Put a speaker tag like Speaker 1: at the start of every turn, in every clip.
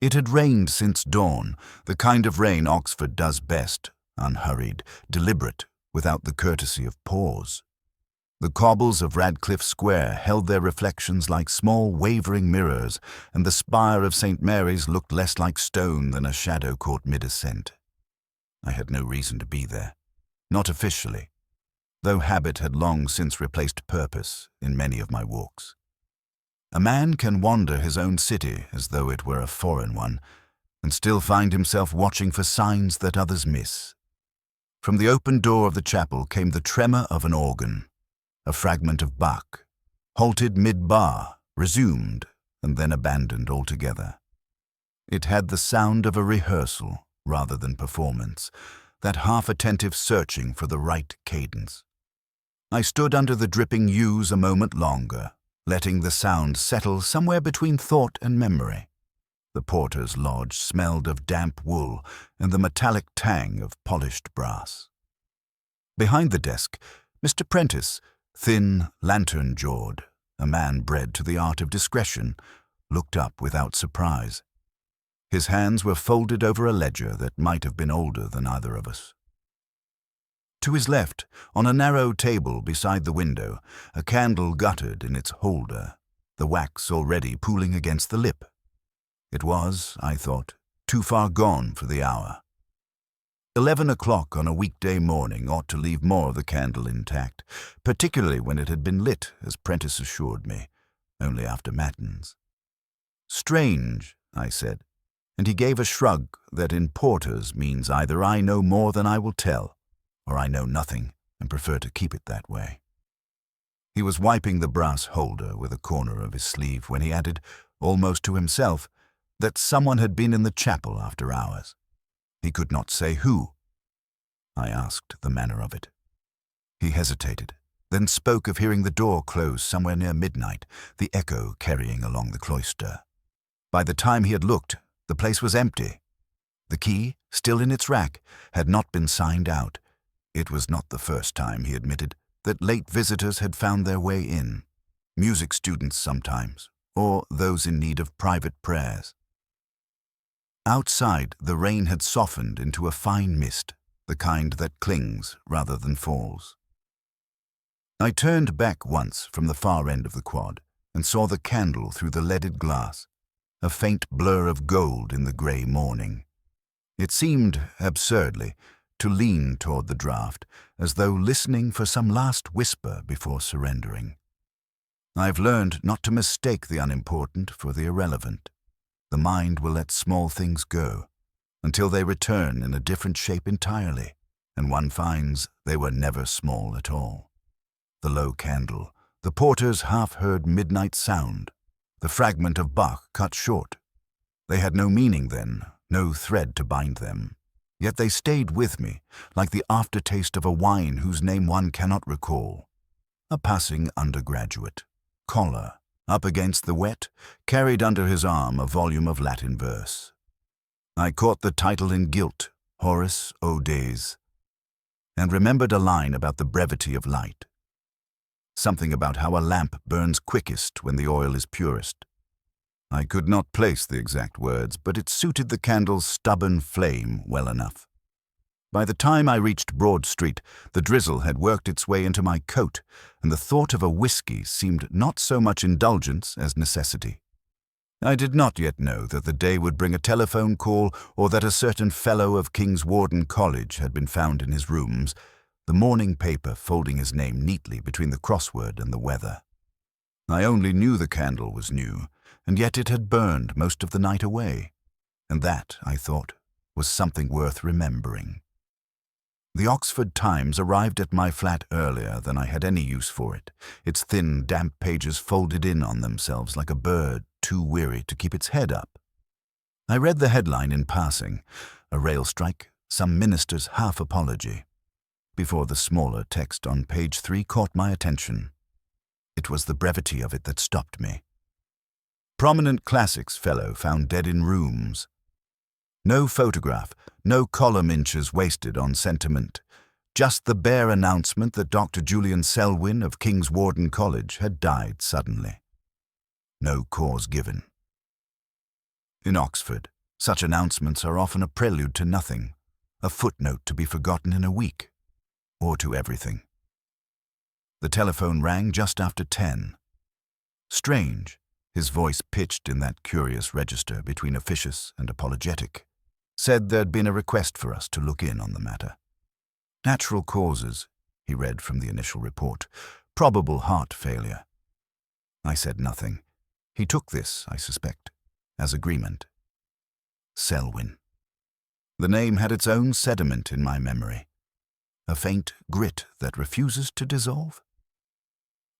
Speaker 1: It had rained since dawn, the kind of rain Oxford does best, unhurried, deliberate, without the courtesy of pause. The cobbles of Radcliffe Square held their reflections like small wavering mirrors, and the spire of St. Mary's looked less like stone than a shadow caught mid-ascent. I had no reason to be there, not officially, though habit had long since replaced purpose in many of my walks. A man can wander his own city as though it were a foreign one, and still find himself watching for signs that others miss. From the open door of the chapel came the tremor of an organ, a fragment of Bach, halted mid-bar, resumed, and then abandoned altogether. It had the sound of a rehearsal rather than performance, that half-attentive searching for the right cadence. I stood under the dripping yews a moment longer, letting the sound settle somewhere between thought and memory. The porter's lodge smelled of damp wool and the metallic tang of polished brass. Behind the desk, Mr. Prentice, thin, lantern-jawed, a man bred to the art of discretion, looked up without surprise. His hands were folded over a ledger that might have been older than either of us. To his left, on a narrow table beside the window, a candle guttered in its holder, the wax already pooling against the lip. It was, I thought, too far gone for the hour. 11 o'clock on a weekday morning ought to leave more of the candle intact, particularly when it had been lit, as Prentice assured me, only after matins. "Strange," I said, and he gave a shrug that in porters means either I know more than I will tell, or I know nothing and prefer to keep it that way. He was wiping the brass holder with a corner of his sleeve when he added, almost to himself, that someone had been in the chapel after hours. He could not say who. I asked the manner of it. He hesitated, then spoke of hearing the door close somewhere near midnight, the echo carrying along the cloister. By the time he had looked, the place was empty. The key, still in its rack, had not been signed out. It was not the first time, he admitted, that late visitors had found their way in. Music students sometimes, or those in need of private prayers. Outside, the rain had softened into a fine mist, the kind that clings rather than falls. I turned back once from the far end of the quad and saw the candle through the leaded glass, a faint blur of gold in the grey morning. It seemed, absurdly, to lean toward the draught, as though listening for some last whisper before surrendering. I've learned not to mistake the unimportant for the irrelevant. The mind will let small things go, until they return in a different shape entirely, and one finds they were never small at all. The low candle, the porter's half-heard midnight sound, the fragment of Bach cut short. They had no meaning then, no thread to bind them. Yet they stayed with me, like the aftertaste of a wine whose name one cannot recall. A passing undergraduate, collar, up against the wet, carried under his arm a volume of Latin verse. I caught the title in gilt, Horace Odes, and remembered a line about the brevity of light. Something about how a lamp burns quickest when the oil is purest. I could not place the exact words, but it suited the candle's stubborn flame well enough. By the time I reached Broad Street, the drizzle had worked its way into my coat, and the thought of a whiskey seemed not so much indulgence as necessity. I did not yet know that the day would bring a telephone call or that a certain fellow of King's Warden College had been found in his rooms, the morning paper folding his name neatly between the crossword and the weather. I only knew the candle was new, and yet it had burned most of the night away, and that, I thought, was something worth remembering. The Oxford Times arrived at my flat earlier than I had any use for it, its thin, damp pages folded in on themselves like a bird too weary to keep its head up. I read the headline in passing, a rail strike, some minister's half-apology, before the smaller text on page 3 caught my attention. It was the brevity of it that stopped me. Prominent classics fellow found dead in rooms. No photograph, no column inches wasted on sentiment, just the bare announcement that Dr. Julian Selwyn of King's Warden College had died suddenly. No cause given. In Oxford, such announcements are often a prelude to nothing, a footnote to be forgotten in a week, or to everything. The telephone rang just after 10. Strange, his voice pitched in that curious register between officious and apologetic, said there'd been a request for us to look in on the matter. Natural causes, he read from the initial report. Probable heart failure. I said nothing. He took this, I suspect, as agreement. Selwyn. The name had its own sediment in my memory. A faint grit that refuses to dissolve.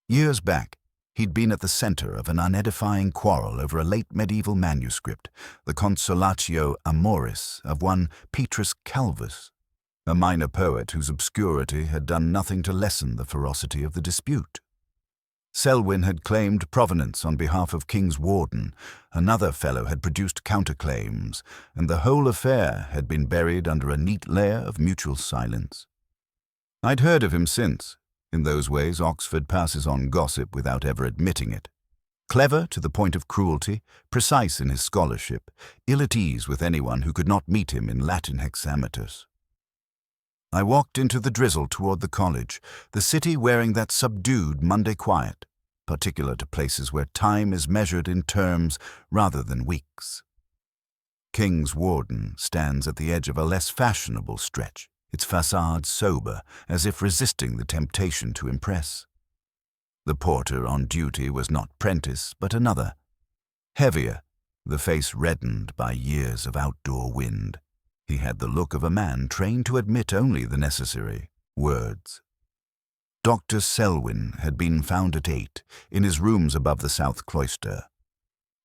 Speaker 1: Years back, he'd been at the center of an unedifying quarrel over a late medieval manuscript, the Consolatio Amoris of one Petrus Calvus, a minor poet whose obscurity had done nothing to lessen the ferocity of the dispute. Selwyn had claimed provenance on behalf of King's Warden, another fellow had produced counterclaims, and the whole affair had been buried under a neat layer of mutual silence. I'd heard of him since. In those ways, Oxford passes on gossip without ever admitting it. Clever to the point of cruelty, precise in his scholarship, ill at ease with anyone who could not meet him in Latin hexameters. I walked into the drizzle toward the college, the city wearing that subdued Monday quiet, particular to places where time is measured in terms rather than weeks. King's Warden stands at the edge of a less fashionable stretch, its facade sober, as if resisting the temptation to impress. The porter on duty was not Prentice, but another. Heavier, the face reddened by years of outdoor wind. He had the look of a man trained to admit only the necessary words. Dr. Selwyn had been found at 8, in his rooms above the south cloister.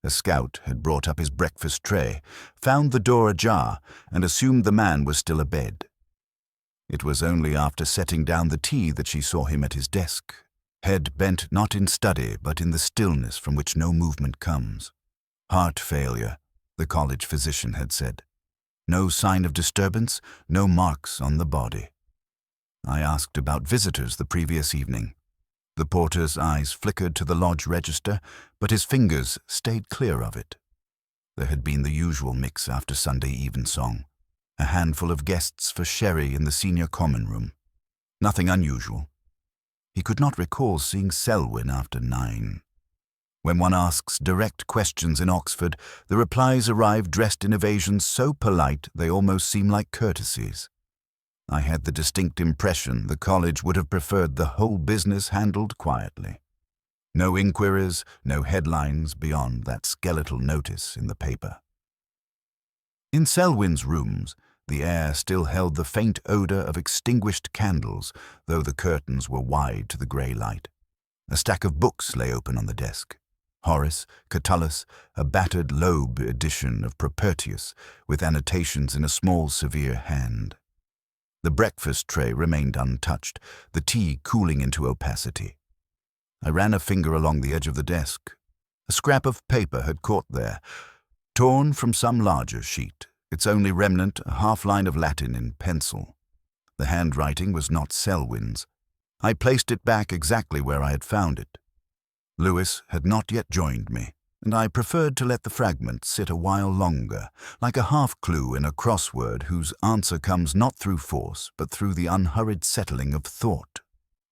Speaker 1: A scout had brought up his breakfast tray, found the door ajar, and assumed the man was still abed. It was only after setting down the tea that she saw him at his desk, head bent not in study but in the stillness from which no movement comes. Heart failure, the college physician had said. No sign of disturbance, no marks on the body. I asked about visitors the previous evening. The porter's eyes flickered to the lodge register, but his fingers stayed clear of it. There had been the usual mix after Sunday evensong. A handful of guests for sherry in the senior common room. Nothing unusual. He could not recall seeing Selwyn after 9. When one asks direct questions in Oxford, the replies arrive dressed in evasions so polite they almost seem like courtesies. I had the distinct impression the college would have preferred the whole business handled quietly. No inquiries, no headlines beyond that skeletal notice in the paper. In Selwyn's rooms, the air still held the faint odor of extinguished candles, though the curtains were wide to the grey light. A stack of books lay open on the desk. Horace, Catullus, a battered Loeb edition of Propertius, with annotations in a small, severe hand. The breakfast tray remained untouched, the tea cooling into opacity. I ran a finger along the edge of the desk. A scrap of paper had caught there, torn from some larger sheet, its only remnant a half-line of Latin in pencil. The handwriting was not Selwyn's. I placed it back exactly where I had found it. Lewis had not yet joined me, and I preferred to let the fragment sit a while longer, like a half-clue in a crossword whose answer comes not through force, but through the unhurried settling of thought.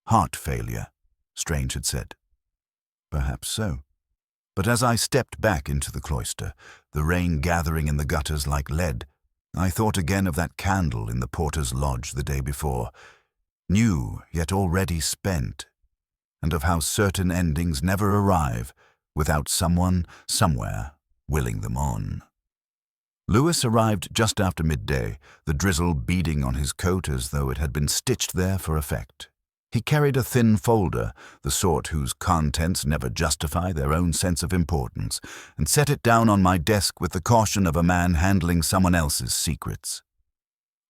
Speaker 1: Heart failure, Strange had said. Perhaps so. But as I stepped back into the cloister, the rain gathering in the gutters like lead, I thought again of that candle in the porter's lodge the day before, new yet already spent, and of how certain endings never arrive without someone, somewhere, willing them on. Lewis arrived just after midday, the drizzle beading on his coat as though it had been stitched there for effect. He carried a thin folder, the sort whose contents never justify their own sense of importance, and set it down on my desk with the caution of a man handling someone else's secrets.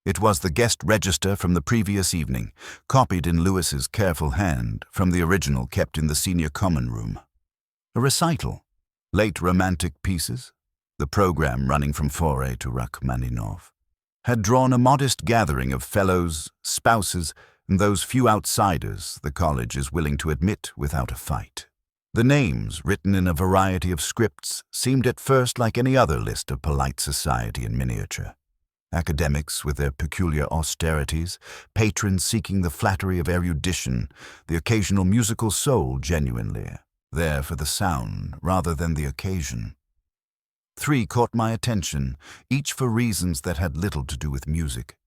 Speaker 1: It was the guest register from the previous evening, copied in Lewis's careful hand from the original kept in the senior common room. A recital, late romantic pieces, the program running from Fauré to Rachmaninoff, had drawn a modest gathering of fellows, spouses, and those few outsiders the college is willing to admit without a fight. The names, written in a variety of scripts, seemed at first like any other list of polite society in miniature. Academics with their peculiar austerities, patrons seeking the flattery of erudition, the occasional musical soul genuinely there for the sound rather than the occasion. 3 caught my attention, each for reasons that had little to do with music.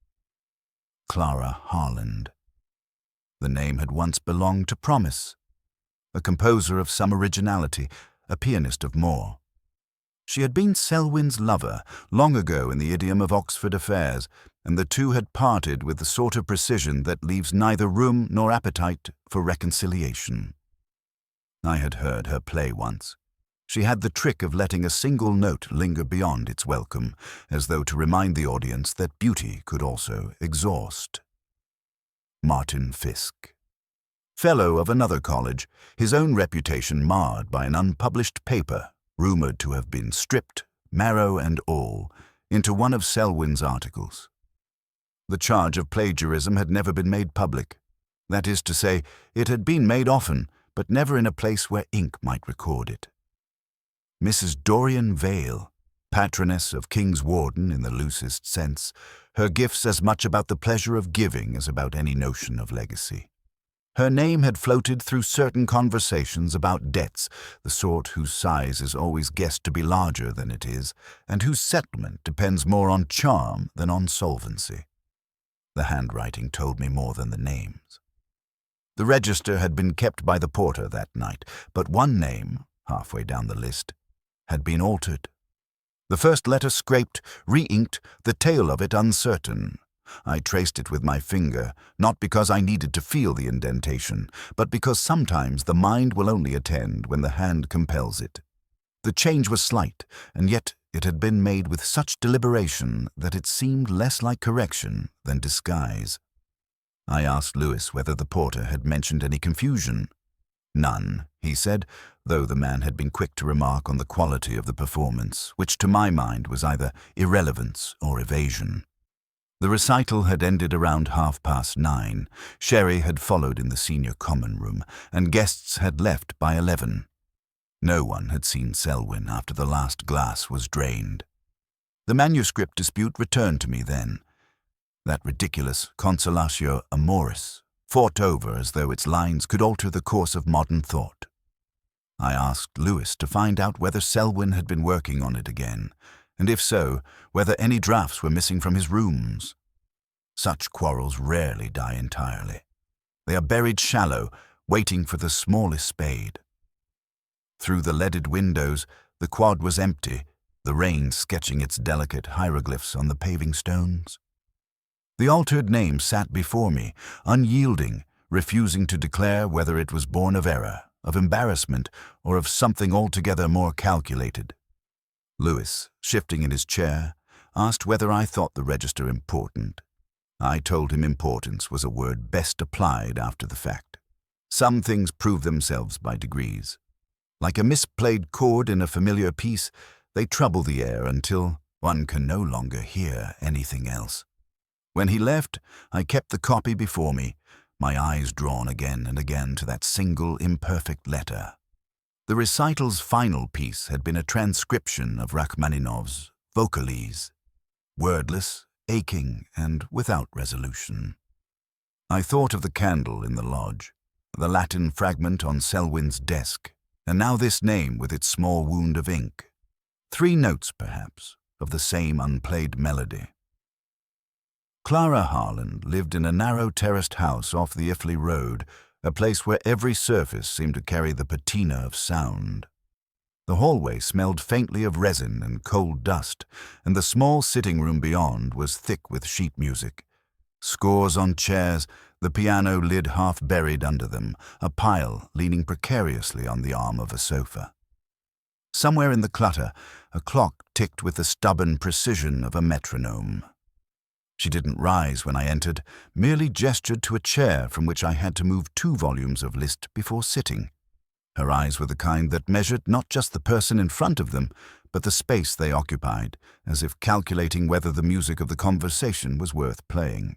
Speaker 1: Clara Harland. The name had once belonged to Promise, a composer of some originality, a pianist of more. She had been Selwyn's lover long ago in the idiom of Oxford affairs, and the two had parted with the sort of precision that leaves neither room nor appetite for reconciliation. I had heard her play once. She had the trick of letting a single note linger beyond its welcome, as though to remind the audience that beauty could also exhaust. Martin Fisk. Fellow of another college, his own reputation marred by an unpublished paper rumored to have been stripped, marrow and all, into one of Selwyn's articles. The charge of plagiarism had never been made public. That is to say, it had been made often, but never in a place where ink might record it. Mrs. Dorian Vale, patroness of King's Warden in the loosest sense, her gifts as much about the pleasure of giving as about any notion of legacy. Her name had floated through certain conversations about debts, the sort whose size is always guessed to be larger than it is, and whose settlement depends more on charm than on solvency. The handwriting told me more than the names. The register had been kept by the porter that night, but one name, halfway down the list, had been altered. The first letter scraped, re-inked, the tail of it uncertain. I traced it with my finger, not because I needed to feel the indentation, but because sometimes the mind will only attend when the hand compels it. The change was slight, and yet it had been made with such deliberation that it seemed less like correction than disguise. I asked Lewis whether the porter had mentioned any confusion. None, he said, though the man had been quick to remark on the quality of the performance, which to my mind was either irrelevance or evasion. The recital had ended around 9:30. Sherry had followed in the senior common room, and guests had left by 11. No one had seen Selwyn after the last glass was drained. The manuscript dispute returned to me then. That ridiculous consolatio amoris, fought over as though its lines could alter the course of modern thought. I asked Lewis to find out whether Selwyn had been working on it again, and if so, whether any drafts were missing from his rooms. Such quarrels rarely die entirely. They are buried shallow, waiting for the smallest spade. Through the leaded windows, the quad was empty, the rain sketching its delicate hieroglyphs on the paving stones. The altered name sat before me, unyielding, refusing to declare whether it was born of error, of embarrassment, or of something altogether more calculated. Lewis, shifting in his chair, asked whether I thought the register important. I told him importance was a word best applied after the fact. Some things prove themselves by degrees. Like a misplayed chord in a familiar piece, they trouble the air until one can no longer hear anything else. When he left, I kept the copy before me, my eyes drawn again and again to that single imperfect letter. The recital's final piece had been a transcription of Rachmaninoff's Vocalise, wordless, aching, and without resolution. I thought of the candle in the lodge, the Latin fragment on Selwyn's desk, and now this name with its small wound of ink. 3 notes, perhaps, of the same unplayed melody. Clara Harland lived in a narrow terraced house off the Iffley Road, a place where every surface seemed to carry the patina of sound. The hallway smelled faintly of resin and coal dust, and the small sitting room beyond was thick with sheet music. Scores on chairs, the piano lid half buried under them, a pile leaning precariously on the arm of a sofa. Somewhere in the clutter, a clock ticked with the stubborn precision of a metronome. She didn't rise when I entered, merely gestured to a chair from which I had to move 2 volumes of Liszt before sitting. Her eyes were the kind that measured not just the person in front of them, but the space they occupied, as if calculating whether the music of the conversation was worth playing.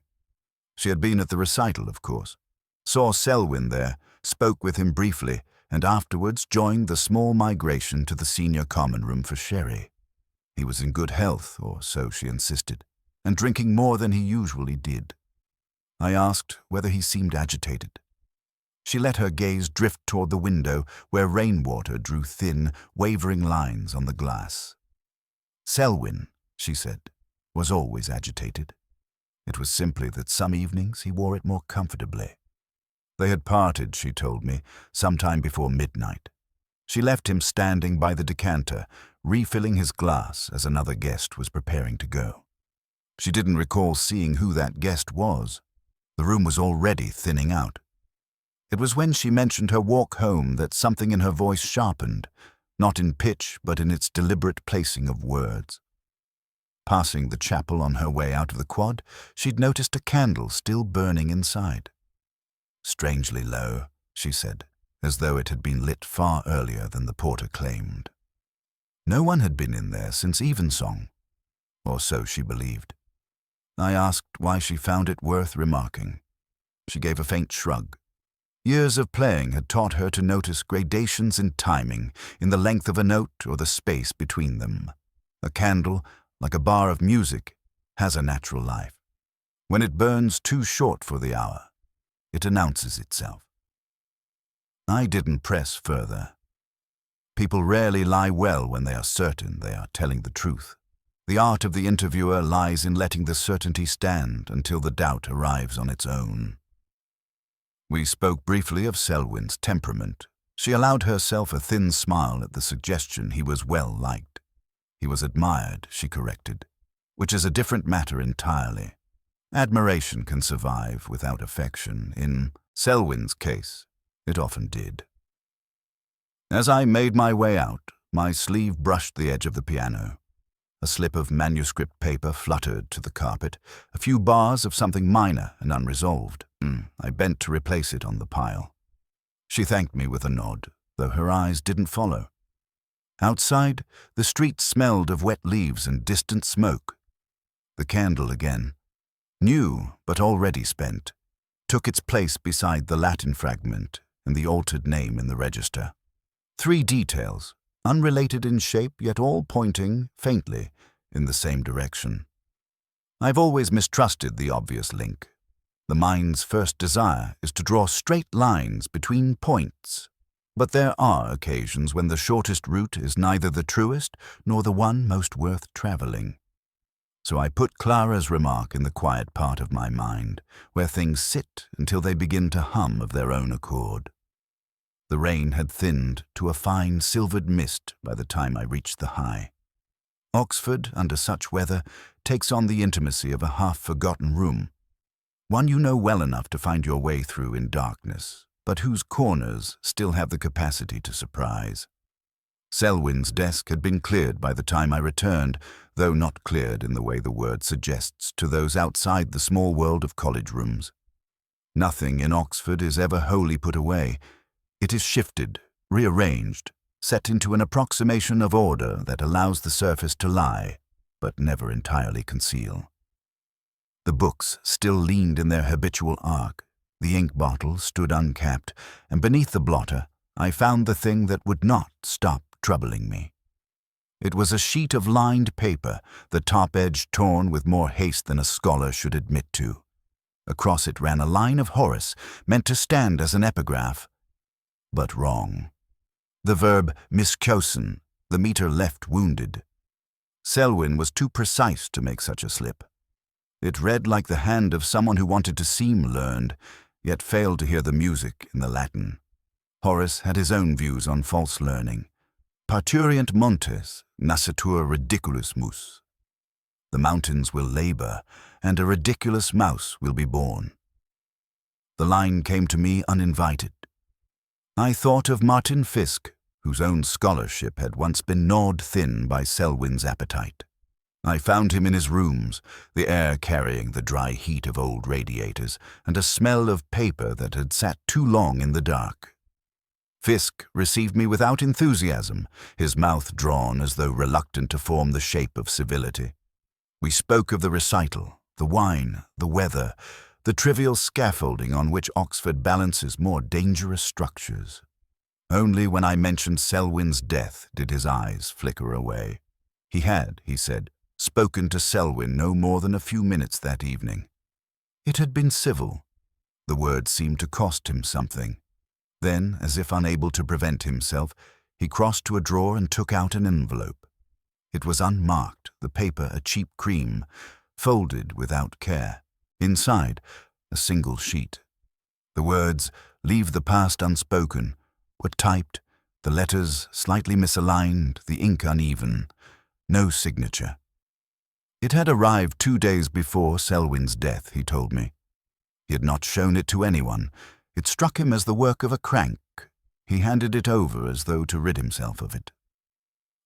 Speaker 1: She had been at the recital, of course. Saw Selwyn there, spoke with him briefly, and afterwards joined the small migration to the senior common room for sherry. He was in good health, or so she insisted, and drinking more than he usually did. I asked whether he seemed agitated. She let her gaze drift toward the window where rainwater drew thin, wavering lines on the glass. Selwyn, she said, was always agitated. It was simply that some evenings he wore it more comfortably. They had parted, she told me, sometime before midnight. She left him standing by the decanter, refilling his glass as another guest was preparing to go. She didn't recall seeing who that guest was. The room was already thinning out. It was when she mentioned her walk home that something in her voice sharpened, not in pitch but in its deliberate placing of words. Passing the chapel on her way out of the quad, she'd noticed a candle still burning inside. Strangely low, she said, as though it had been lit far earlier than the porter claimed. No one had been in there since evensong, or so she believed. I asked why she found it worth remarking. She gave a faint shrug. Years of playing had taught her to notice gradations in timing, in the length of a note or the space between them. A candle, like a bar of music, has a natural life. When it burns too short for the hour, it announces itself. I didn't press further. People rarely lie well when they are certain they are telling the truth. The art of the interviewer lies in letting the certainty stand until the doubt arrives on its own. We spoke briefly of Selwyn's temperament. She allowed herself a thin smile at the suggestion he was well liked. He was admired, she corrected, which is a different matter entirely. Admiration can survive without affection. In Selwyn's case, it often did. As I made my way out, my sleeve brushed the edge of the piano. A slip of manuscript paper fluttered to the carpet, a few bars of something minor and unresolved. I bent to replace it on the pile. She thanked me with a nod, though her eyes didn't follow. Outside, the street smelled of wet leaves and distant smoke. The candle again, new but already spent, took its place beside the Latin fragment and the altered name in the register. 3 details, unrelated in shape yet all pointing, faintly, in the same direction. I've always mistrusted the obvious link. The mind's first desire is to draw straight lines between points. But there are occasions when the shortest route is neither the truest nor the one most worth traveling. So I put Clara's remark in the quiet part of my mind, where things sit until they begin to hum of their own accord. The rain had thinned to a fine silvered mist by the time I reached the high. Oxford, under such weather, takes on the intimacy of a half-forgotten room, one you know well enough to find your way through in darkness, but whose corners still have the capacity to surprise. Selwyn's desk had been cleared by the time I returned, though not cleared in the way the word suggests to those outside the small world of college rooms. Nothing in Oxford is ever wholly put away. It is shifted, rearranged, set into an approximation of order that allows the surface to lie, but never entirely conceal. The books still leaned in their habitual arc, the ink bottle stood uncapped, and beneath the blotter I found the thing that would not stop troubling me. It was a sheet of lined paper, the top edge torn with more haste than a scholar should admit to. Across it ran a line of Horace, meant to stand as an epigraph, but wrong. The verb miskyosen, the meter left wounded. Selwyn was too precise to make such a slip. It read like the hand of someone who wanted to seem learned, yet failed to hear the music in the Latin. Horace had his own views on false learning. Parturient montes, nascitur ridiculus mus. The mountains will labor, and a ridiculous mouse will be born. The line came to me uninvited. I thought of Martin Fiske, whose own scholarship had once been gnawed thin by Selwyn's appetite. I found him in his rooms, the air carrying the dry heat of old radiators, and a smell of paper that had sat too long in the dark. Fiske received me without enthusiasm, his mouth drawn as though reluctant to form the shape of civility. We spoke of the recital, the wine, the weather, the trivial scaffolding on which Oxford balances more dangerous structures. Only when I mentioned Selwyn's death did his eyes flicker away. He had, he said, spoken to Selwyn no more than a few minutes that evening. It had been civil. The words seemed to cost him something. Then, as if unable to prevent himself, he crossed to a drawer and took out an envelope. It was unmarked, the paper a cheap cream, folded without care. Inside, a single sheet. The words, "Leave the past unspoken," were typed, the letters slightly misaligned, the ink uneven. No signature. It had arrived 2 days before Selwyn's death, he told me. He had not shown it to anyone. It struck him as the work of a crank. He handed it over as though to rid himself of it.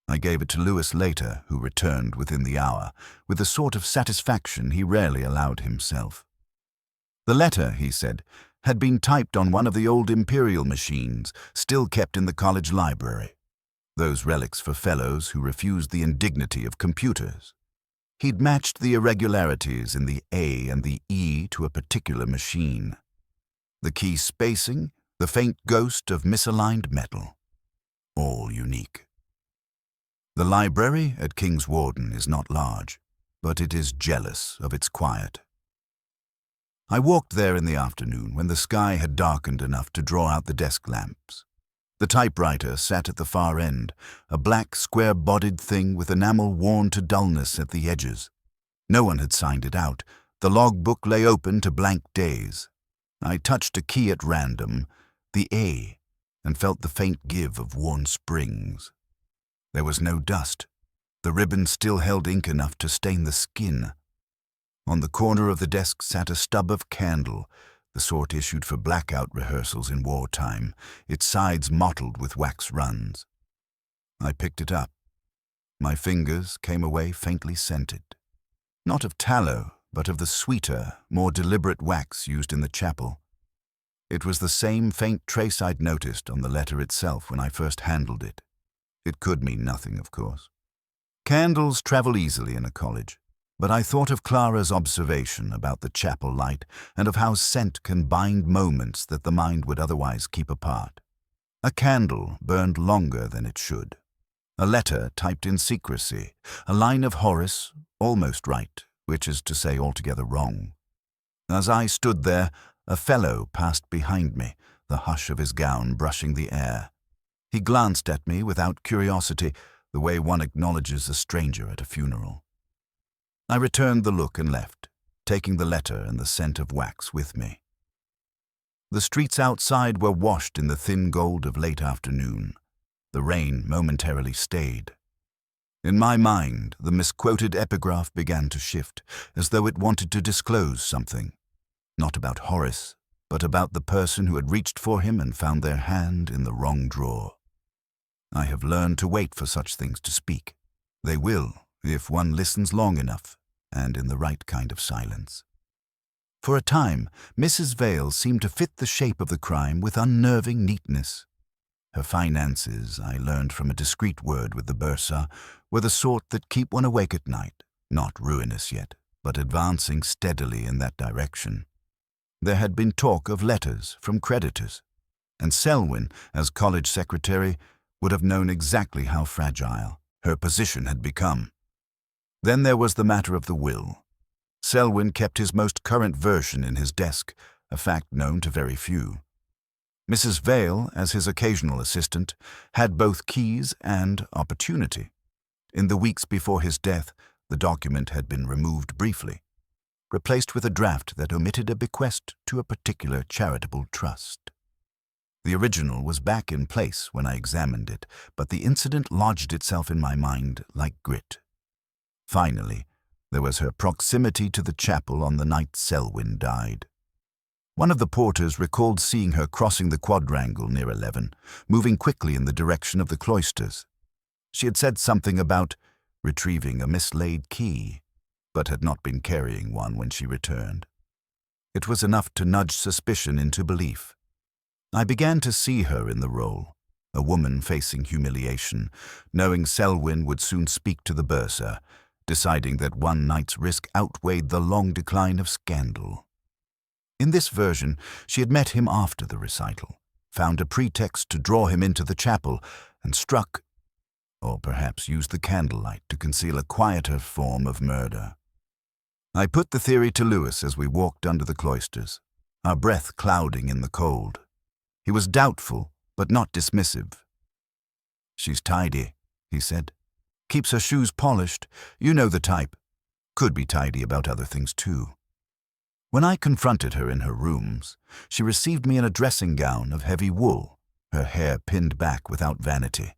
Speaker 1: I gave it to Lewis later, who returned within the hour, with a sort of satisfaction he rarely allowed himself. The letter, he said, had been typed on one of the old imperial machines, still kept in the college library. Those relics for fellows who refused the indignity of computers. He'd matched the irregularities in the A and the E to a particular machine. The key spacing, the faint ghost of misaligned metal. All unique. The library at King's Warden is not large, but it is jealous of its quiet. I walked there in the afternoon when the sky had darkened enough to draw out the desk lamps. The typewriter sat at the far end, a black, square-bodied thing with enamel worn to dullness at the edges. No one had signed it out. The logbook lay open to blank days. I touched a key at random, the A, and felt the faint give of worn springs. There was no dust. The ribbon still held ink enough to stain the skin. On the corner of the desk sat a stub of candle, the sort issued for blackout rehearsals in wartime, its sides mottled with wax runs. I picked it up. My fingers came away faintly scented. Not of tallow, but of the sweeter, more deliberate wax used in the chapel. It was the same faint trace I'd noticed on the letter itself when I first handled it. It could mean nothing, of course. Candles travel easily in a college. But I thought of Clara's observation about the chapel light and of how scent can bind moments that the mind would otherwise keep apart. A candle burned longer than it should. A letter typed in secrecy. A line of Horace, almost right, which is to say altogether wrong. As I stood there, a fellow passed behind me, the hush of his gown brushing the air. He glanced at me without curiosity, the way one acknowledges a stranger at a funeral. I returned the look and left, taking the letter and the scent of wax with me. The streets outside were washed in the thin gold of late afternoon. The rain momentarily stayed. In my mind, the misquoted epigraph began to shift, as though it wanted to disclose something. Not about Horace, but about the person who had reached for him and found their hand in the wrong drawer. I have learned to wait for such things to speak. They will, if one listens long enough, and in the right kind of silence. For a time, Mrs. Vale seemed to fit the shape of the crime with unnerving neatness. Her finances, I learned from a discreet word with the bursar, were the sort that keep one awake at night, not ruinous yet, but advancing steadily in that direction. There had been talk of letters from creditors, and Selwyn, as college secretary, would have known exactly how fragile her position had become. Then there was the matter of the will. Selwyn kept his most current version in his desk, a fact known to very few. Mrs. Vale, as his occasional assistant, had both keys and opportunity. In the weeks before his death, the document had been removed briefly, replaced with a draft that omitted a bequest to a particular charitable trust. The original was back in place when I examined it, but the incident lodged itself in my mind like grit. Finally, there was her proximity to the chapel on the night Selwyn died. One of the porters recalled seeing her crossing the quadrangle near 11, moving quickly in the direction of the cloisters. She had said something about retrieving a mislaid key, but had not been carrying one when she returned. It was enough to nudge suspicion into belief. I began to see her in the role, a woman facing humiliation, knowing Selwyn would soon speak to the bursar, deciding that one night's risk outweighed the long decline of scandal. In this version, she had met him after the recital, found a pretext to draw him into the chapel, and struck, or perhaps used the candlelight to conceal a quieter form of murder. I put the theory to Lewis as we walked under the cloisters, our breath clouding in the cold. He was doubtful, but not dismissive. "She's tidy," he said. "Keeps her shoes polished. You know the type. Could be tidy about other things too." When I confronted her in her rooms, she received me in a dressing gown of heavy wool, her hair pinned back without vanity.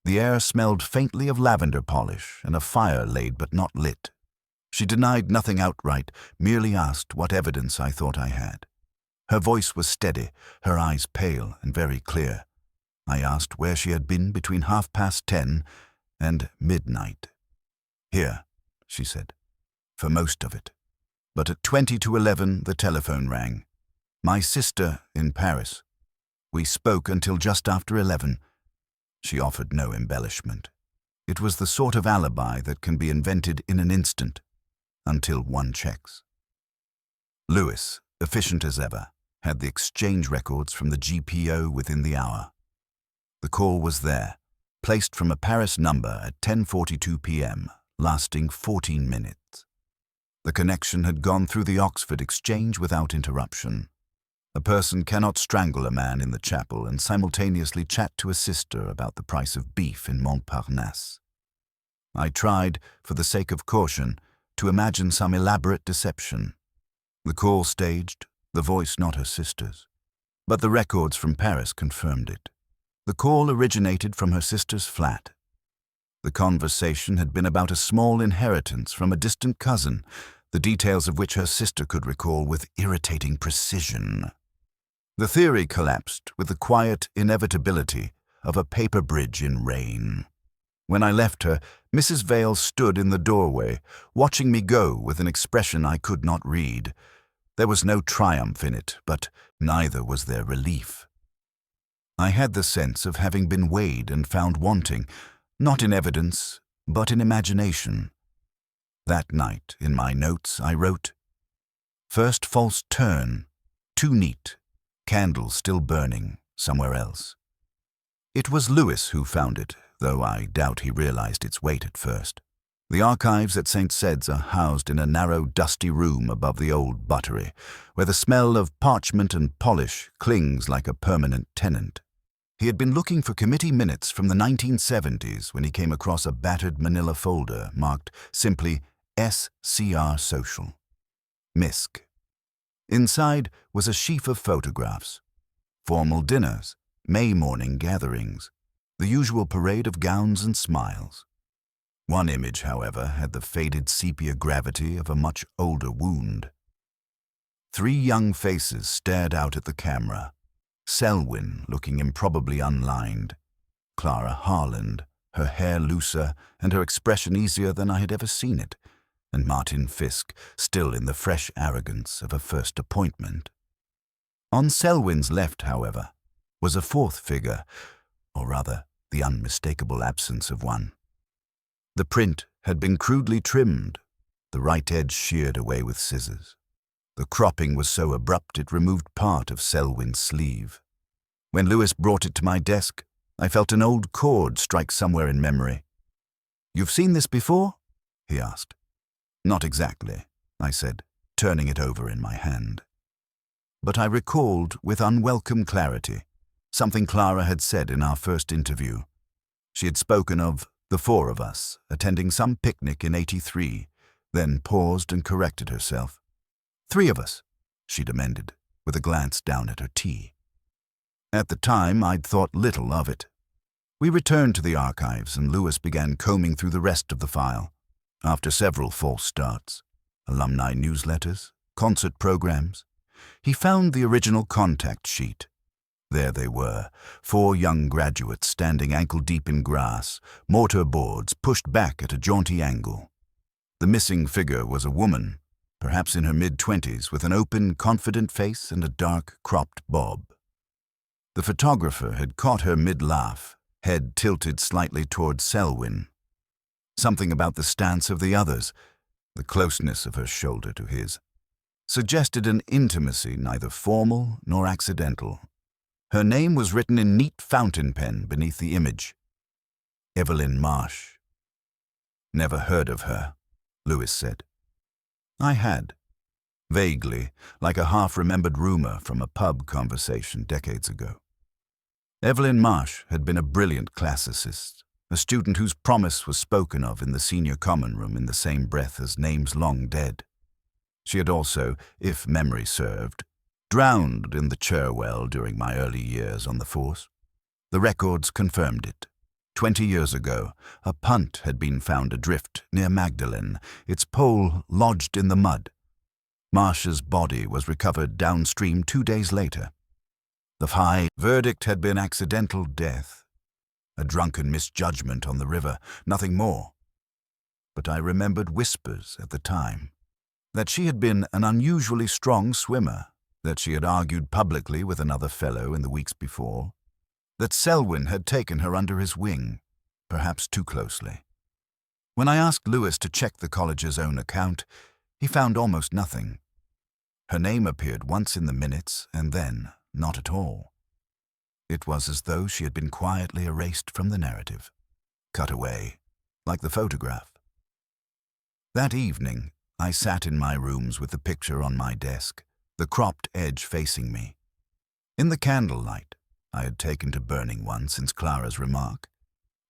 Speaker 1: The air smelled faintly of lavender polish and a fire laid but not lit. She denied nothing outright, merely asked what evidence I thought I had. Her voice was steady, her eyes pale and very clear. I asked where she had been between 10:30 and midnight. "Here," she said, "for most of it. But at 20 to 11 the telephone rang. My sister in Paris. We spoke until just after 11. She offered no embellishment. It was the sort of alibi that can be invented in an instant, until one checks." Lewis, efficient as ever, had the exchange records from the GPO within the hour. The call was there, placed from a Paris number at 10:42 p.m., lasting 14 minutes. The connection had gone through the Oxford exchange without interruption. A person cannot strangle a man in the chapel and simultaneously chat to a sister about the price of beef in Montparnasse. I tried, for the sake of caution, to imagine some elaborate deception. The call staged, the voice not her sister's. But the records from Paris confirmed it. The call originated from her sister's flat. The conversation had been about a small inheritance from a distant cousin, the details of which her sister could recall with irritating precision. The theory collapsed with the quiet inevitability of a paper bridge in rain. When I left her, Mrs. Vale stood in the doorway, watching me go with an expression I could not read. There was no triumph in it, but neither was there relief. I had the sense of having been weighed and found wanting, not in evidence, but in imagination. That night, in my notes, I wrote, "First false turn, too neat, candle still burning somewhere else." It was Lewis who found it, though I doubt he realized its weight at first. The archives at St. Sed's are housed in a narrow, dusty room above the old buttery, where the smell of parchment and polish clings like a permanent tenant. He had been looking for committee minutes from the 1970s when he came across a battered manila folder marked simply SCR Social. MISC. Inside was a sheaf of photographs. Formal dinners, May morning gatherings, the usual parade of gowns and smiles. One image, however, had the faded sepia gravity of a much older wound. 3 young faces stared out at the camera. Selwyn, looking improbably unlined. Clara Harland, her hair looser and her expression easier than I had ever seen it, and Martin Fisk, still in the fresh arrogance of a first appointment. On Selwyn's left, however, was a 4th figure, or rather, the unmistakable absence of one. The print had been crudely trimmed, the right edge sheared away with scissors. The cropping was so abrupt it removed part of Selwyn's sleeve. When Lewis brought it to my desk, I felt an old chord strike somewhere in memory. "You've seen this before?" he asked. "Not exactly," I said, turning it over in my hand. But I recalled with unwelcome clarity something Clara had said in our first interview. She had spoken of the 4 of us attending some picnic in '83, then paused and corrected herself. "3 of us," she'd amended, with a glance down at her tea. At the time, I'd thought little of it. We returned to the archives, and Lewis began combing through the rest of the file. After several false starts, alumni newsletters, concert programs, he found the original contact sheet. There they were, 4 young graduates standing ankle-deep in grass, mortar boards pushed back at a jaunty angle. The missing figure was a woman, perhaps in her mid-20s, with an open, confident face and a dark, cropped bob. The photographer had caught her mid-laugh, head tilted slightly toward Selwyn. Something about the stance of the others, the closeness of her shoulder to his, suggested an intimacy neither formal nor accidental. Her name was written in neat fountain pen beneath the image. Evelyn Marsh. "Never heard of her," Lewis said. I had. Vaguely, like a half-remembered rumor from a pub conversation decades ago. Evelyn Marsh had been a brilliant classicist, a student whose promise was spoken of in the senior common room in the same breath as names long dead. She had also, if memory served, drowned in the Cherwell during my early years on the force. The records confirmed it. 20 years ago, a punt had been found adrift near Magdalen, its pole lodged in the mud. Marsh's body was recovered downstream 2 days later. The high verdict had been accidental death, a drunken misjudgment on the river, nothing more. But I remembered whispers at the time, that she had been an unusually strong swimmer, that she had argued publicly with another fellow in the weeks before, that Selwyn had taken her under his wing, perhaps too closely. When I asked Lewis to check the college's own account, he found almost nothing. Her name appeared once in the minutes, and then not at all. It was as though she had been quietly erased from the narrative, cut away, like the photograph. That evening, I sat in my rooms with the picture on my desk, the cropped edge facing me. In the candlelight, I had taken to burning one since Clara's remark,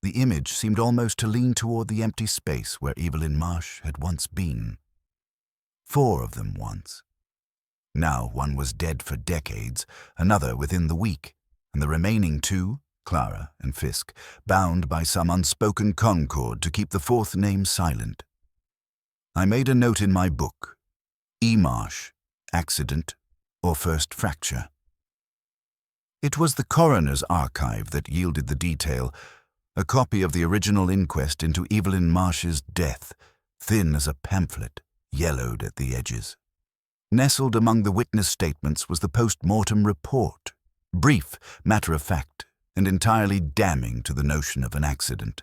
Speaker 1: the image seemed almost to lean toward the empty space where Evelyn Marsh had once been. 4 of them once. Now one was dead for decades, another within the week, and the remaining 2, Clara and Fisk, bound by some unspoken concord to keep the 4th name silent. I made a note in my book, E. Marsh, accident or first fracture. It was the coroner's archive that yielded the detail, a copy of the original inquest into Evelyn Marsh's death, thin as a pamphlet, yellowed at the edges. Nestled among the witness statements was the post-mortem report, brief, matter-of-fact, and entirely damning to the notion of an accident.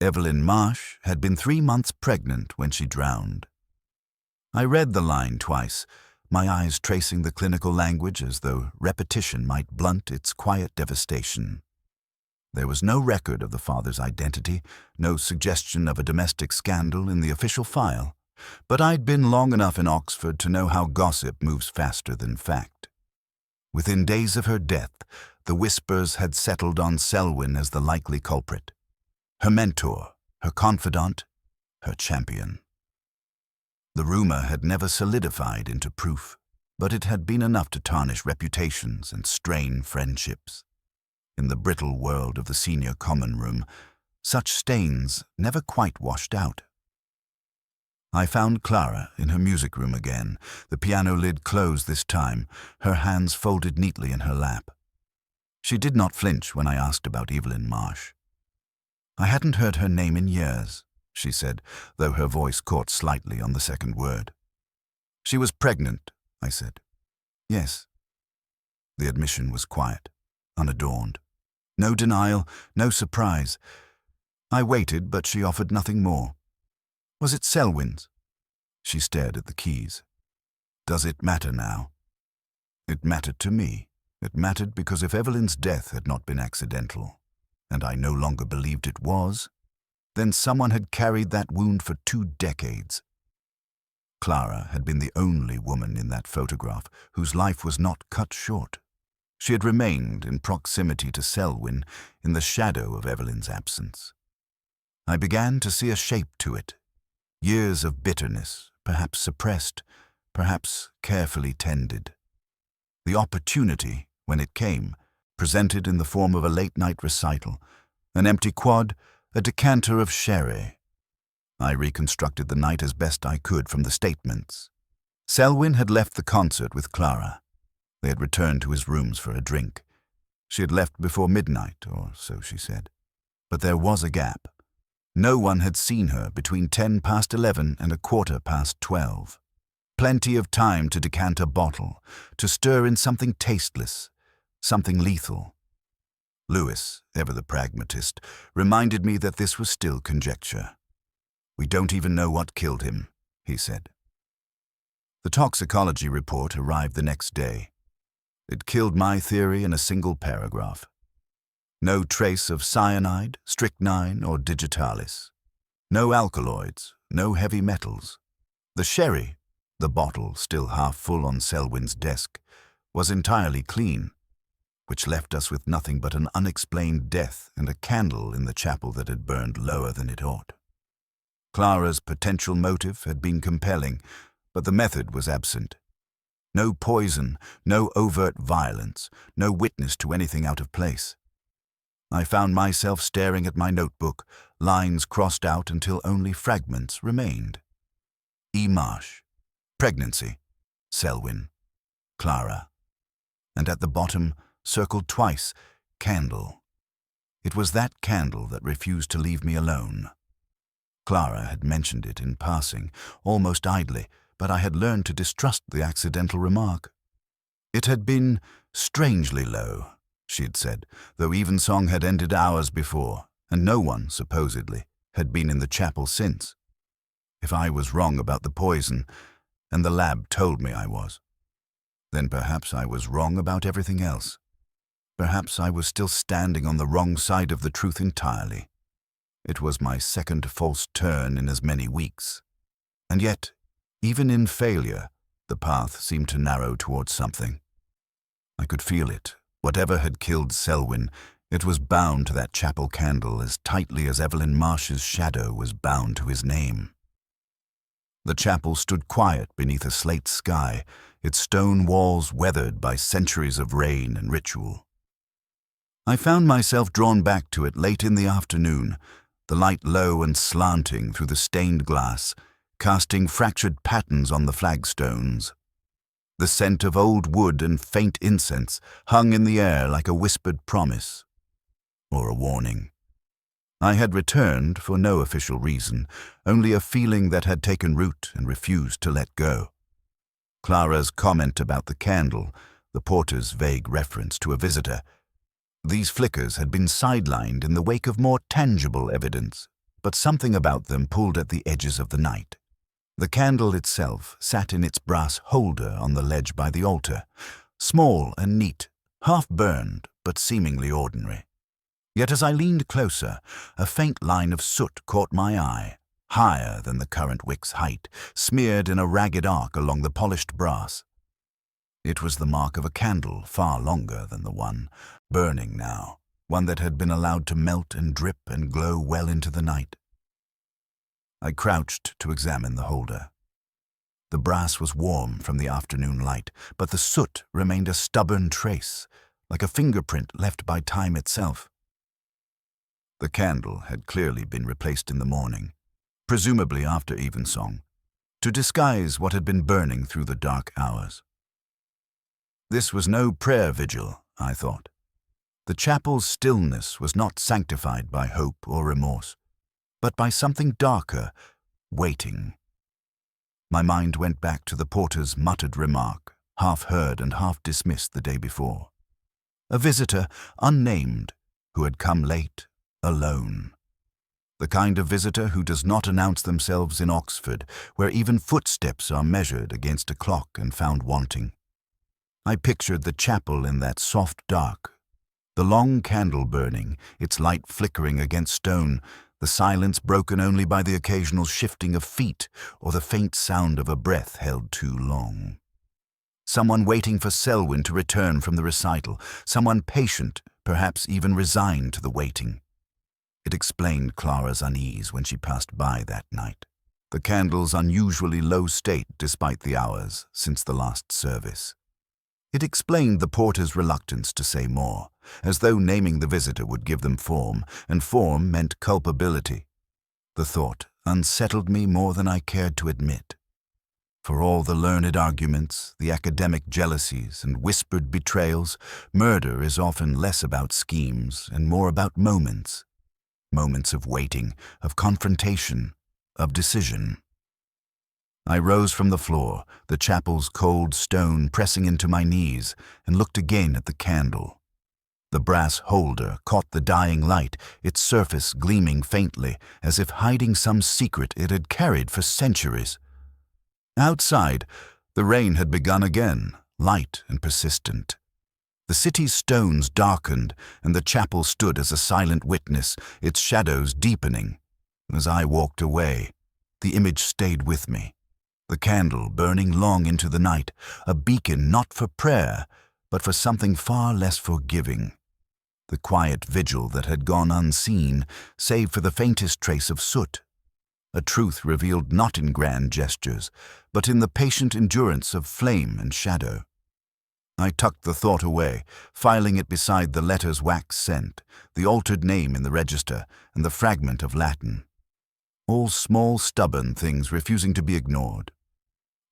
Speaker 1: Evelyn Marsh had been 3 months pregnant when she drowned. I read the line twice, my eyes tracing the clinical language as though repetition might blunt its quiet devastation. There was no record of the father's identity, no suggestion of a domestic scandal in the official file, but I'd been long enough in Oxford to know how gossip moves faster than fact. Within days of her death, the whispers had settled on Selwyn as the likely culprit, her mentor, her confidant, her champion. The rumor had never solidified into proof, but it had been enough to tarnish reputations and strain friendships. In the brittle world of the senior common room, such stains never quite washed out. I found Clara in her music room again, the piano lid closed this time, her hands folded neatly in her lap. She did not flinch when I asked about Evelyn Marsh. I hadn't heard her name in years, she said, though her voice caught slightly on the second word. She was pregnant, I said. Yes. The admission was quiet, unadorned. No denial, no surprise. I waited, but she offered nothing more. Was it Selwyn's? She stared at the keys. Does it matter now? It mattered to me. It mattered because if Evelyn's death had not been accidental, and I no longer believed it was, then someone had carried that wound for 2 decades. Clara had been the only woman in that photograph whose life was not cut short. She had remained in proximity to Selwyn in the shadow of Evelyn's absence. I began to see a shape to it. Years of bitterness, perhaps suppressed, perhaps carefully tended. The opportunity, when it came, presented in the form of a late-night recital, an empty quad, a decanter of sherry. I reconstructed the night as best I could from the statements. Selwyn had left the concert with Clara. They had returned to his rooms for a drink. She had left before midnight, or so she said. But there was a gap. No one had seen her between 11:10 and 12:15. Plenty of time to decant a bottle, to stir in something tasteless, something lethal. Lewis, ever the pragmatist, reminded me that this was still conjecture. We don't even know what killed him, he said. The toxicology report arrived the next day. It killed my theory in a single paragraph. No trace of cyanide, strychnine, or digitalis. No alkaloids, no heavy metals. The sherry, the bottle still half full on Selwyn's desk, was entirely clean, which left us with nothing but an unexplained death and a candle in the chapel that had burned lower than it ought. Clara's potential motive had been compelling, but the method was absent. No poison, no overt violence, no witness to anything out of place. I found myself staring at my notebook, lines crossed out until only fragments remained. E. Marsh, pregnancy, Selwyn, Clara. And at the bottom, circled twice, candle. It was that candle that refused to leave me alone. Clara had mentioned it in passing, almost idly, but I had learned to distrust the accidental remark. It had been strangely low, she had said, though evensong had ended hours before, and no one, supposedly, had been in the chapel since. If I was wrong about the poison, and the lab told me I was, then perhaps I was wrong about everything else. Perhaps I was still standing on the wrong side of the truth entirely. It was my second false turn in as many weeks. And yet, even in failure, the path seemed to narrow towards something. I could feel it. Whatever had killed Selwyn, it was bound to that chapel candle as tightly as Evelyn Marsh's shadow was bound to his name. The chapel stood quiet beneath a slate sky, its stone walls weathered by centuries of rain and ritual. I found myself drawn back to it late in the afternoon, the light low and slanting through the stained glass, casting fractured patterns on the flagstones. The scent of old wood and faint incense hung in the air like a whispered promise, or a warning. I had returned for no official reason, only a feeling that had taken root and refused to let go. Clara's comment about the candle, the porter's vague reference to a visitor. These flickers had been sidelined in the wake of more tangible evidence, but something about them pulled at the edges of the night. The candle itself sat in its brass holder on the ledge by the altar, small and neat, half-burned but seemingly ordinary. Yet as I leaned closer, a faint line of soot caught my eye, higher than the current wick's height, smeared in a ragged arc along the polished brass. It was the mark of a candle far longer than the one, burning now, one that had been allowed to melt and drip and glow well into the night. I crouched to examine the holder. The brass was warm from the afternoon light, but the soot remained a stubborn trace, like a fingerprint left by time itself. The candle had clearly been replaced in the morning, presumably after evensong, to disguise what had been burning through the dark hours. This was no prayer vigil, I thought. The chapel's stillness was not sanctified by hope or remorse, but by something darker, waiting. My mind went back to the porter's muttered remark, half heard and half dismissed the day before. A visitor, unnamed, who had come late, alone. The kind of visitor who does not announce themselves in Oxford, where even footsteps are measured against a clock and found wanting. I pictured the chapel in that soft dark, the long candle burning, its light flickering against stone, the silence broken only by the occasional shifting of feet or the faint sound of a breath held too long. Someone waiting for Selwyn to return from the recital, someone patient, perhaps even resigned to the waiting. It explained Clara's unease when she passed by that night, the candle's unusually low state despite the hours since the last service. It explained the porter's reluctance to say more, as though naming the visitor would give them form, and form meant culpability. The thought unsettled me more than I cared to admit. For all the learned arguments, the academic jealousies, and whispered betrayals, murder is often less about schemes and more about moments. Moments of waiting, of confrontation, of decision. I rose from the floor, the chapel's cold stone pressing into my knees, and looked again at the candle. The brass holder caught the dying light, its surface gleaming faintly, as if hiding some secret it had carried for centuries. Outside, the rain had begun again, light and persistent. The city's stones darkened, and the chapel stood as a silent witness, its shadows deepening. As I walked away, the image stayed with me. The candle burning long into the night, a beacon not for prayer, but for something far less forgiving. The quiet vigil that had gone unseen, save for the faintest trace of soot. A truth revealed not in grand gestures, but in the patient endurance of flame and shadow. I tucked the thought away, filing it beside the letter's wax scent, the altered name in the register, and the fragment of Latin. All small, stubborn things refusing to be ignored.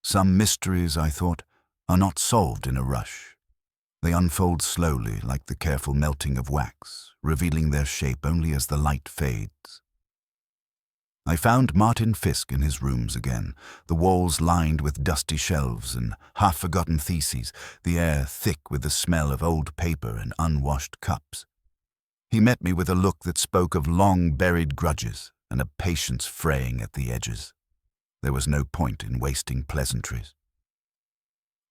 Speaker 1: Some mysteries, I thought, are not solved in a rush. They unfold slowly, like the careful melting of wax, revealing their shape only as the light fades. I found Martin Fisk in his rooms again, the walls lined with dusty shelves and half-forgotten theses, the air thick with the smell of old paper and unwashed cups. He met me with a look that spoke of long-buried grudges and a patience fraying at the edges. There was no point in wasting pleasantries.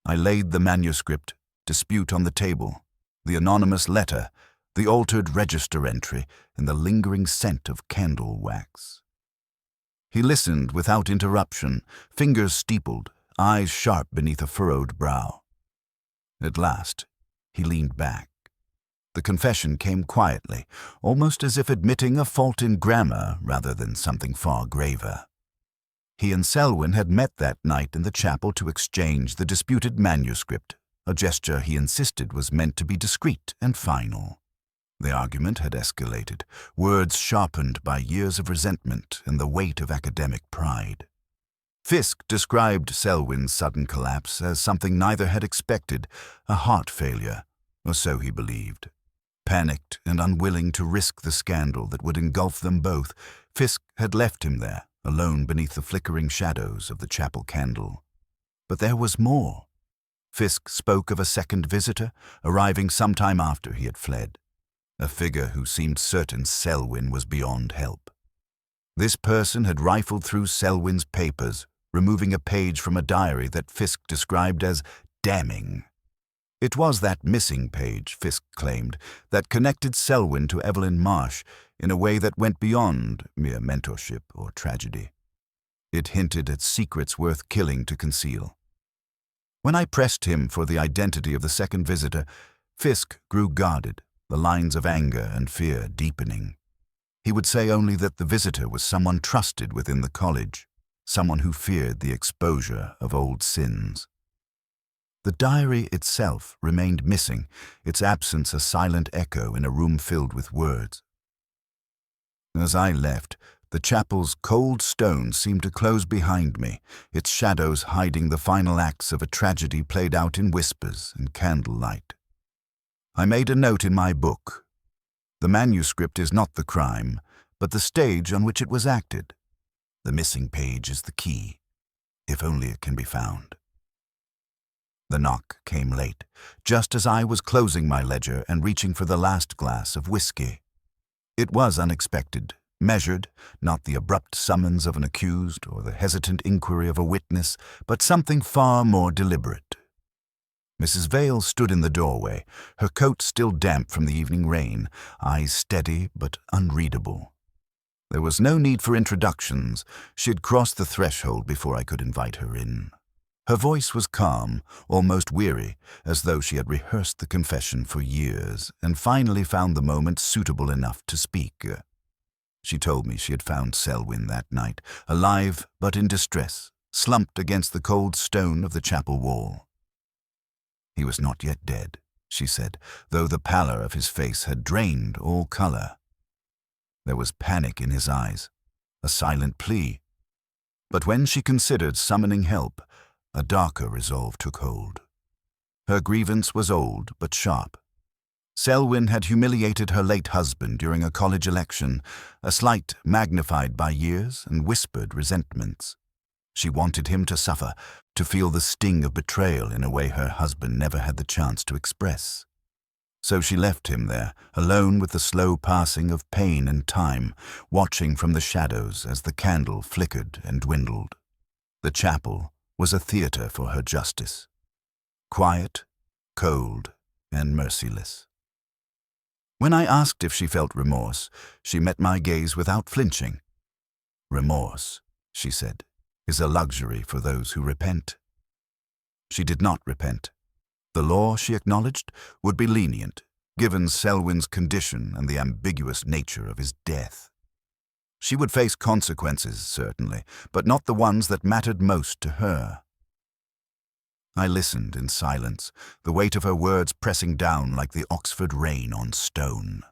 Speaker 1: I laid the manuscript, dispute on the table, the anonymous letter, the altered register entry, and the lingering scent of candle wax. He listened without interruption, fingers steepled, eyes sharp beneath a furrowed brow. At last, he leaned back. The confession came quietly, almost as if admitting a fault in grammar rather than something far graver. He and Selwyn had met that night in the chapel to exchange the disputed manuscript, a gesture he insisted was meant to be discreet and final. The argument had escalated, words sharpened by years of resentment and the weight of academic pride. Fisk described Selwyn's sudden collapse as something neither had expected, a heart failure, or so he believed. Panicked and unwilling to risk the scandal that would engulf them both, Fisk had left him there, alone beneath the flickering shadows of the chapel candle. But there was more. Fisk spoke of a second visitor, arriving sometime after he had fled. A figure who seemed certain Selwyn was beyond help. This person had rifled through Selwyn's papers, removing a page from a diary that Fisk described as damning. It was that missing page, Fisk claimed, that connected Selwyn to Evelyn Marsh in a way that went beyond mere mentorship or tragedy. It hinted at secrets worth killing to conceal. When I pressed him for the identity of the second visitor, Fisk grew guarded, the lines of anger and fear deepening. He would say only that the visitor was someone trusted within the college, someone who feared the exposure of old sins. The diary itself remained missing, its absence a silent echo in a room filled with words. As I left, the chapel's cold stone seemed to close behind me, its shadows hiding the final acts of a tragedy played out in whispers and candlelight. I made a note in my book. The manuscript is not the crime, but the stage on which it was acted. The missing page is the key, if only it can be found. The knock came late, just as I was closing my ledger and reaching for the last glass of whiskey. It was unexpected, measured, not the abrupt summons of an accused or the hesitant inquiry of a witness, but something far more deliberate. Mrs. Vale stood in the doorway, her coat still damp from the evening rain, eyes steady but unreadable. There was no need for introductions. She had crossed the threshold before I could invite her in. Her voice was calm, almost weary, as though she had rehearsed the confession for years and finally found the moment suitable enough to speak. She told me she had found Selwyn that night, alive but in distress, slumped against the cold stone of the chapel wall. He was not yet dead, she said, though the pallor of his face had drained all color. There was panic in his eyes, a silent plea. But when she considered summoning help, a darker resolve took hold. Her grievance was old but sharp. Selwyn had humiliated her late husband during a college election, a slight magnified by years and whispered resentments. She wanted him to suffer, to feel the sting of betrayal in a way her husband never had the chance to express. So she left him there, alone with the slow passing of pain and time, watching from the shadows as the candle flickered and dwindled. The chapel was a theater for her justice. Quiet, cold, and merciless. When I asked if she felt remorse, she met my gaze without flinching. "Remorse," she said, "is a luxury for those who repent." She did not repent. The law, she acknowledged, would be lenient, given Selwyn's condition and the ambiguous nature of his death. She would face consequences, certainly, but not the ones that mattered most to her. I listened in silence, the weight of her words pressing down like the Oxford rain on stone.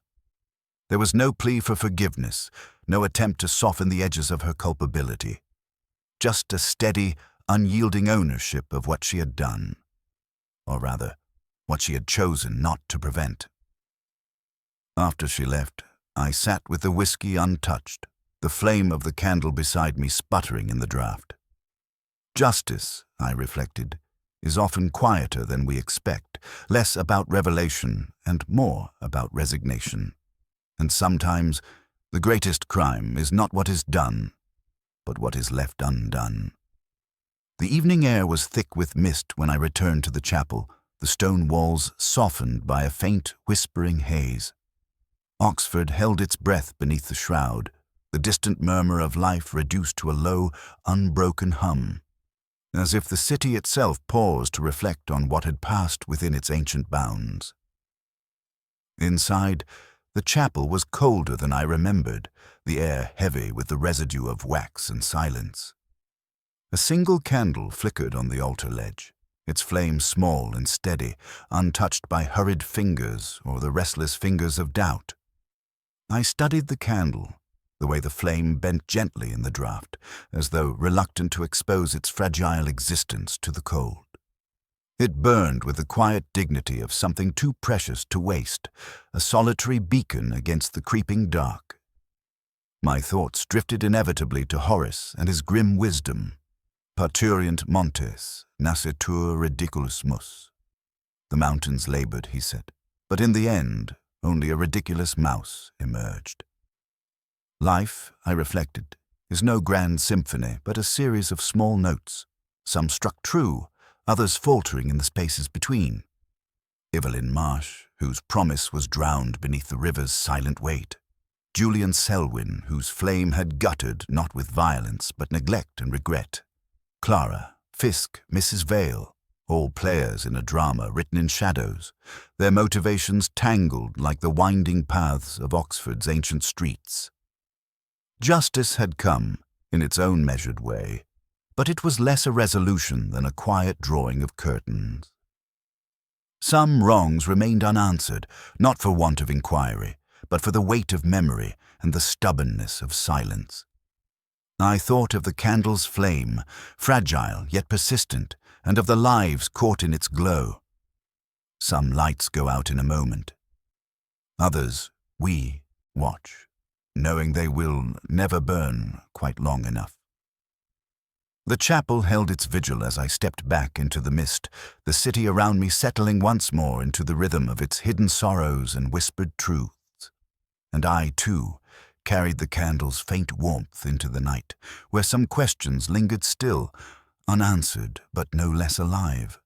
Speaker 1: There was no plea for forgiveness, no attempt to soften the edges of her culpability. Just a steady, unyielding ownership of what she had done. Or rather, what she had chosen not to prevent. After she left, I sat with the whiskey untouched, the flame of the candle beside me sputtering in the draught. Justice, I reflected, is often quieter than we expect, less about revelation and more about resignation. And sometimes the greatest crime is not what is done, but what is left undone. The evening air was thick with mist when I returned to the chapel, the stone walls softened by a faint, whispering haze. Oxford held its breath beneath the shroud, the distant murmur of life reduced to a low, unbroken hum, as if the city itself paused to reflect on what had passed within its ancient bounds. Inside, the chapel was colder than I remembered, the air heavy with the residue of wax and silence. A single candle flickered on the altar ledge, its flame small and steady, untouched by hurried fingers or the restless fingers of doubt. I studied the candle, the way the flame bent gently in the draught, as though reluctant to expose its fragile existence to the cold. It burned with the quiet dignity of something too precious to waste, a solitary beacon against the creeping dark. My thoughts drifted inevitably to Horace and his grim wisdom. Parturient montes, nascitur ridiculus mus. The mountains labored, he said, but in the end, only a ridiculous mouse emerged. Life, I reflected, is no grand symphony, but a series of small notes, some struck true, others faltering in the spaces between. Evelyn Marsh, whose promise was drowned beneath the river's silent weight. Julian Selwyn, whose flame had guttered not with violence, but neglect and regret. Clara, Fisk, Mrs. Vale, all players in a drama written in shadows, their motivations tangled like the winding paths of Oxford's ancient streets. Justice had come, in its own measured way, but it was less a resolution than a quiet drawing of curtains. Some wrongs remained unanswered, not for want of inquiry, but for the weight of memory and the stubbornness of silence. I thought of the candle's flame, fragile yet persistent, and of the lives caught in its glow. Some lights go out in a moment. Others we watch, knowing they will never burn quite long enough. The chapel held its vigil as I stepped back into the mist, the city around me settling once more into the rhythm of its hidden sorrows and whispered truths. And I, too, carried the candle's faint warmth into the night, where some questions lingered still, unanswered but no less alive.